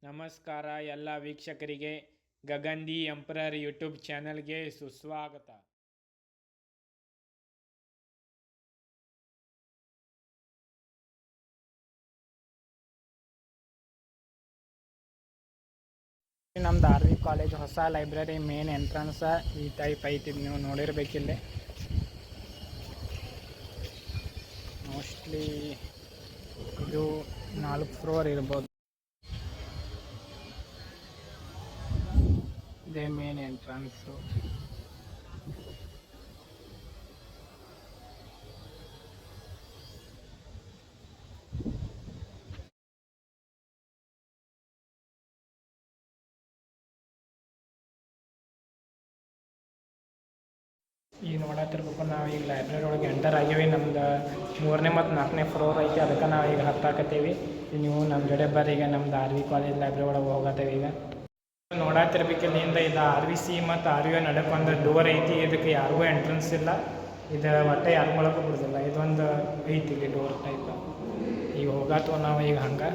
ನಮಸ್ಕಾರ ಎಲ್ಲ ವೀಕ್ಷಕರಿಗೆ ಗಗನ್ ದಿ ಎಂಪರರ್ ಯೂಟ್ಯೂಬ್ ಚಾನಲ್ಗೆ ಸುಸ್ವಾಗತ. ನಮ್ದು RV ಕಾಲೇಜ್ ಹೊಸ ಲೈಬ್ರರಿ ಮೇನ್ ಎಂಟ್ರನ್ಸ್ ಈ ಟೈಪ್ ಐತಿ. ನೀವು ನೋಡಿರ್ಬೇಕಿಲ್ಲಿ. ಮೋಸ್ಟ್ಲಿ ಇದು 4 ಫ್ಲೋರ್ ಇರ್ಬೋದು. ಇದೇ ಮೇನ್ ಎಂಟ್ರನ್ಸು. ಈಗ ನೋಡತ್ತಿರ್ಬೇಕು, ನಾವು ಈಗ ಲೈಬ್ರರಿ ಒಳಗೆ ಎಂಟರ್ ಆಗೀವಿ. ನಮ್ದು 3ನೇ ಮತ್ತು 4ನೇ ಫ್ಲೋರ್ ಐತಿ, ಅದಕ್ಕೆ ನಾವು ಈಗ ಹತ್ತಾಕತ್ತೀವಿ. ನೀವು ನಮ್ಮ ಜೊತೆ ಬರ್ರಿ. ಈಗ ನಮ್ದು RV ಕಾಲೇಜ್ ಲೈಬ್ರರಿ ಒಳಗೆ ಹೋಗತ್ತೇವೆ. ಈಗ ನೋಡತ್ತಿರ್ಬೇಕಿಲ್ಲಿಂದ ಇದು RVC ಮತ್ತು RVO ನಡಕ್ಕೆ ಒಂದು ಡೋರ್ ಐತಿ. ಇದಕ್ಕೆ ಯಾರಿಗೂ ಎಂಟ್ರೆನ್ಸ್ ಇಲ್ಲ. ಇದು ಒಟ್ಟೆ ಯಾರು ಒಳಗೂ ಬಿಡೋದಿಲ್ಲ. ಇದೊಂದು ಐತಿ ಇಲ್ಲಿ ಡೋರ್ ಟೈಪ್. ಈಗ ಹೋಗತ್ತವ ನಾವು ಈಗ ಹಂಗೆ.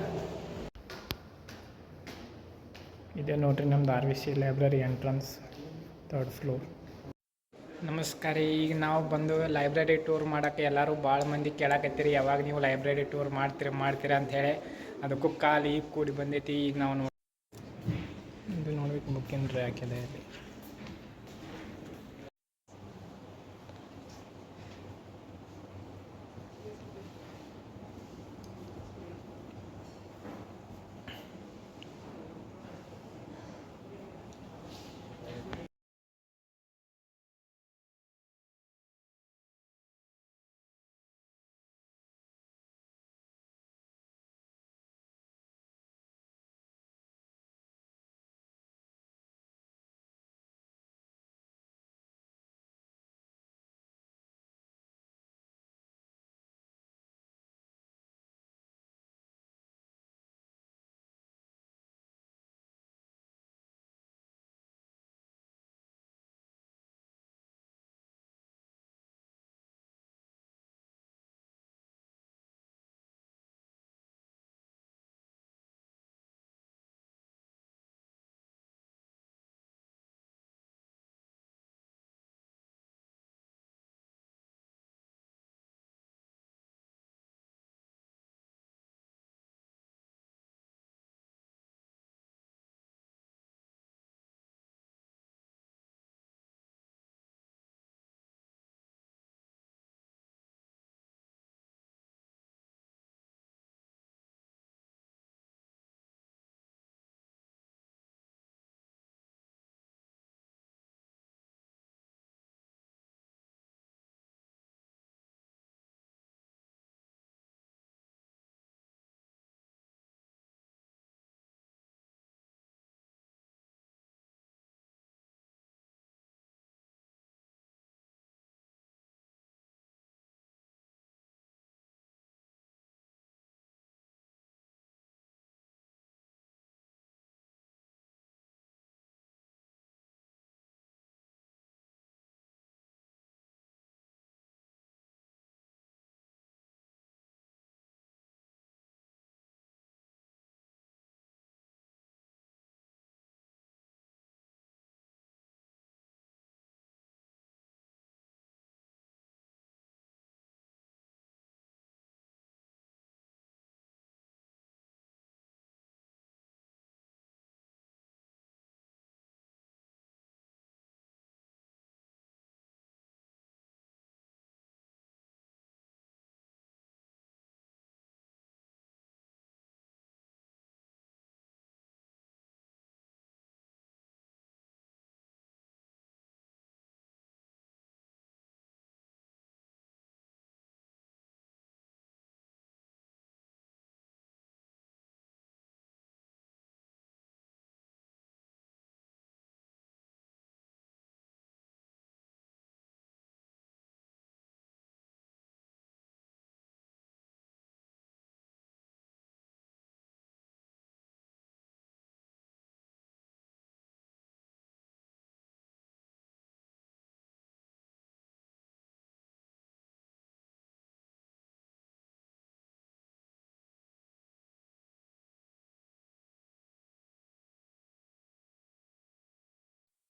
ಇದೇ ನೋಡ್ರಿ ನಮ್ದು RVC library entrance, 3rd floor. ನಮಸ್ಕಾರ. ಈಗ ನಾವು ಬಂದು ಲೈಬ್ರರಿ ಟೂರ್ ಮಾಡೋಕ್ಕೆ ಎಲ್ಲರೂ ಭಾಳ ಮಂದಿ ಕೇಳಾಕತ್ತೀರಿ, ಯಾವಾಗ ನೀವು ಲೈಬ್ರರಿ ಟೂರ್ ಮಾಡ್ತೀರಾ ಅಂಥೇಳಿ. ಅದಕ್ಕೂ ಕಾಲು ಈಗ ಕೂಡಿ ಬಂದೈತಿ. ಈಗ ನಾವು ಇದು ನೋಡ್ಬೇಕು, ಬುಕ್ಕಿನ ರ್ಯಾಕ್ ಇದೆ ಇಲ್ಲಿ.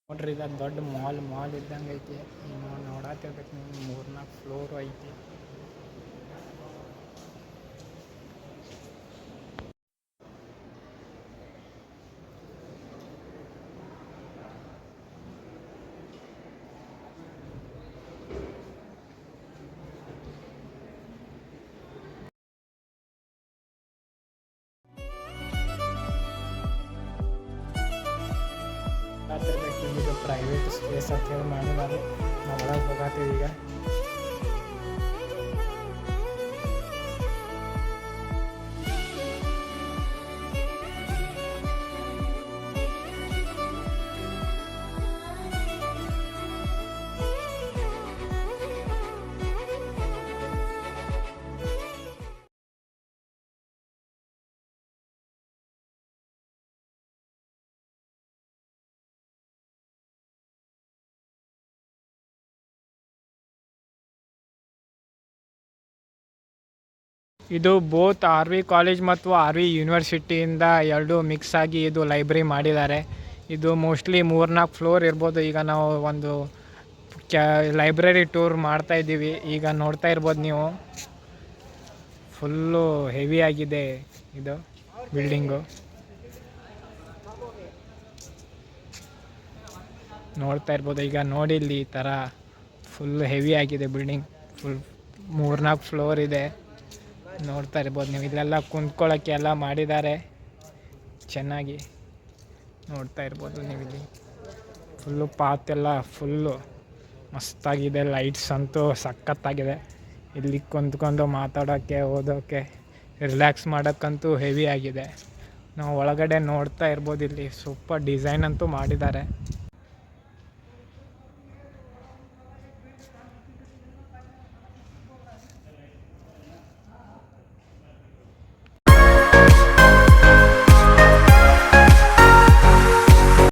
ನೋಡ್ರಿ ಈಗ ದೊಡ್ಡ ಮಾಲ್ ಇದ್ದಂಗೆ ಐತಿ. ಇನ್ನು ನೋಡತ್ತಿರ್ಬೇಕು ನೀವು 3-4 ಫ್ಲೋರ್ ಐತಿ. ನೋಡತ್ತಿರ್ಬೇಕು ಇದು ಪ್ರೈವೇಟ್ ಸ್ಪೇಸ್ ಅಂತ ಹೇಳಿ ಮಾಡಿದ್ದಾರೆ. ನಾವು ಒಳಗೆ ಹೋಗತ್ತೀವಿ ಈಗ. ಇದು ಬೋತ್ ಆರ್ ವಿ ಕಾಲೇಜ್ ಮತ್ತು ಆರ್ ವಿ ಯೂನಿವರ್ಸಿಟಿಯಿಂದ ಎರಡು ಮಿಕ್ಸ್ ಆಗಿ ಇದು ಲೈಬ್ರರಿ ಮಾಡಿದ್ದಾರೆ. ಇದು ಮೋಸ್ಟ್ಲಿ 3-4 ಫ್ಲೋರ್ ಇರ್ಬೋದು. ಈಗ ನಾವು ಒಂದು ಲೈಬ್ರರಿ ಟೂರ್ ಮಾಡ್ತಾ ಇದ್ದೀವಿ. ಈಗ ನೋಡ್ತಾ ಇರ್ಬೋದು ನೀವು, ಫುಲ್ಲು ಹೆವಿ ಆಗಿದೆ ಇದು ಬಿಲ್ಡಿಂಗು. ನೋಡ್ತಾ ಇರ್ಬೋದು ಈಗ ನೋಡಿ ಇಲ್ಲಿ ಈ ಥರ ಫುಲ್ ಹೆವಿ ಆಗಿದೆ ಬಿಲ್ಡಿಂಗ್. ಫುಲ್ 3-4 ಫ್ಲೋರ್ ಇದೆ. ನೋಡ್ತಾ ಇರ್ಬೋದು ನೀವು, ಇಲ್ಲೆಲ್ಲ ಕುಂತ್ಕೊಳ್ಳೋಕ್ಕೆ ಎಲ್ಲ ಮಾಡಿದ್ದಾರೆ ಚೆನ್ನಾಗಿ. ನೋಡ್ತಾ ಇರ್ಬೋದು ನೀವು ಇಲ್ಲಿ ಫುಲ್ಲು ಪಾತ್ ಎಲ್ಲ ಫುಲ್ಲು ಮಸ್ತಾಗಿದೆ. ಲೈಟ್ಸ್ ಅಂತೂ ಸಖತ್ತಾಗಿದೆ. ಇಲ್ಲಿ ಕುಂತ್ಕೊಂಡು ಮಾತಾಡೋಕ್ಕೆ, ಓದೋಕ್ಕೆ, ರಿಲ್ಯಾಕ್ಸ್ ಮಾಡೋಕ್ಕಂತೂ ಹೆವಿ ಆಗಿದೆ. ನಾವು ಒಳಗಡೆ ನೋಡ್ತಾ ಇರ್ಬೋದು, ಇಲ್ಲಿ ಸೂಪರ್ ಡಿಸೈನ್ ಅಂತೂ ಮಾಡಿದ್ದಾರೆ.